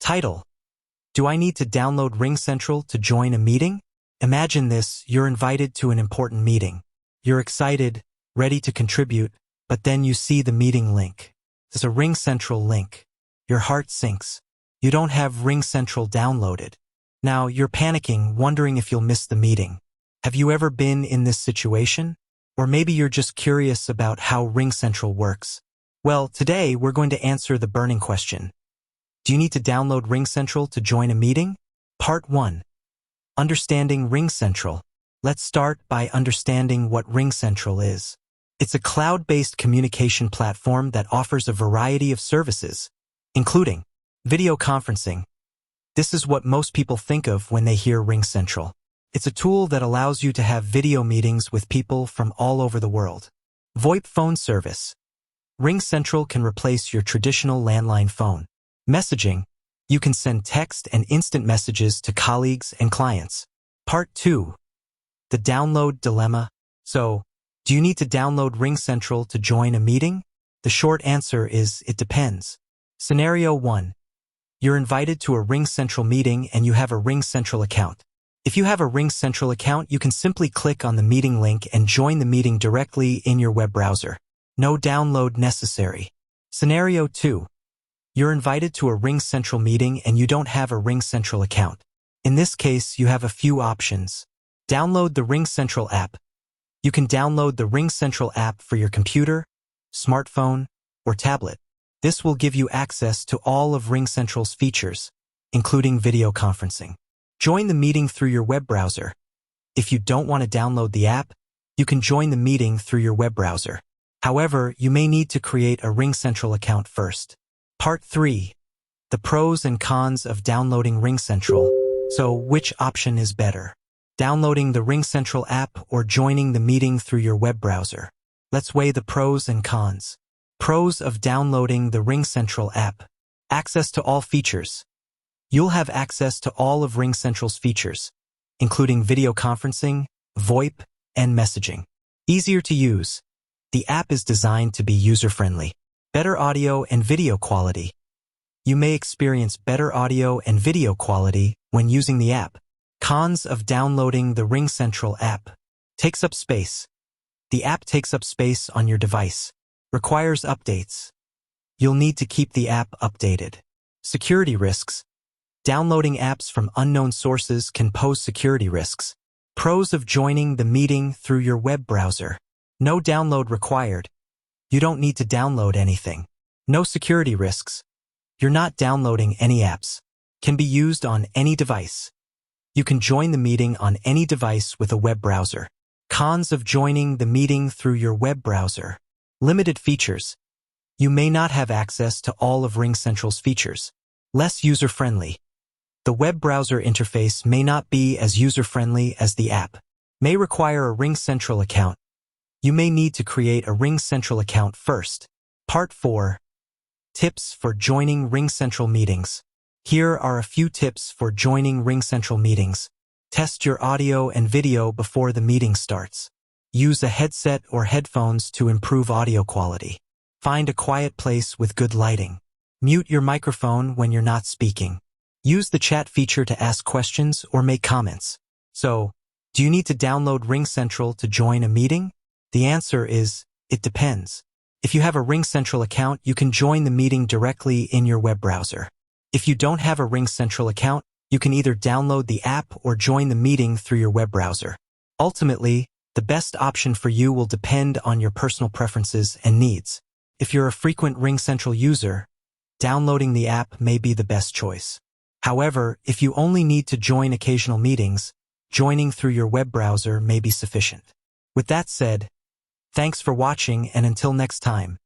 Title: Do I need to download RingCentral to join a meeting? Imagine this: you're invited to an important meeting. You're excited, ready to contribute, but then you see the meeting link. It's a RingCentral link. Your heart sinks. You don't have RingCentral downloaded. Now you're panicking, wondering if you'll miss the meeting. Have you ever been in this situation? Or maybe you're just curious about how RingCentral works. Well, today we're going to answer the burning question. Do you need to download RingCentral to join a meeting? Part 1. Understanding RingCentral. Let's start by understanding what RingCentral is. It's a cloud-based communication platform that offers a variety of services, including video conferencing. This is what most people think of when they hear RingCentral. It's a tool that allows you to have video meetings with people from all over the world. VoIP phone service. RingCentral can replace your traditional landline phone. Messaging. You can send text and instant messages to colleagues and clients. Part 2. The download dilemma. So, do you need to download RingCentral to join a meeting? The short answer is it depends. Scenario 1. You're invited to a RingCentral meeting and you have a RingCentral account. If you have a RingCentral account, you can simply click on the meeting link and join the meeting directly in your web browser. No download necessary. Scenario 2. You're invited to a RingCentral meeting and you don't have a RingCentral account. In this case, you have a few options. Download the RingCentral app. You can download the RingCentral app for your computer, smartphone, or tablet. This will give you access to all of RingCentral's features, including video conferencing. Join the meeting through your web browser. If you don't want to download the app, you can join the meeting through your web browser. However, you may need to create a RingCentral account first. Part 3. The pros and cons of downloading RingCentral. So, which option is better? Downloading the RingCentral app or joining the meeting through your web browser? Let's weigh the pros and cons. Pros of downloading the RingCentral app. Access to all features. You'll have access to all of RingCentral's features, including video conferencing, VoIP, and messaging. Easier to use. The app is designed to be user-friendly. Better audio and video quality. You may experience better audio and video quality when using the app. Cons of downloading the RingCentral app. Takes up space. The app takes up space on your device. Requires updates. You'll need to keep the app updated. Security risks. Downloading apps from unknown sources can pose security risks. Pros of joining the meeting through your web browser. No download required. You don't need to download anything. No security risks. You're not downloading any apps. Can be used on any device. You can join the meeting on any device with a web browser. Cons of joining the meeting through your web browser. Limited features. You may not have access to all of RingCentral's features. Less user-friendly. The web browser interface may not be as user-friendly as the app. May require a RingCentral account. You may need to create a RingCentral account first. Part 4. Tips for joining RingCentral meetings. Here are a few tips for joining RingCentral meetings. Test your audio and video before the meeting starts. Use a headset or headphones to improve audio quality. Find a quiet place with good lighting. Mute your microphone when you're not speaking. Use the chat feature to ask questions or make comments. So, do you need to download RingCentral to join a meeting? The answer is, it depends. If you have a RingCentral account, you can join the meeting directly in your web browser. If you don't have a RingCentral account, you can either download the app or join the meeting through your web browser. Ultimately, the best option for you will depend on your personal preferences and needs. If you're a frequent RingCentral user, downloading the app may be the best choice. However, if you only need to join occasional meetings, joining through your web browser may be sufficient. With that said, thanks for watching, and until next time.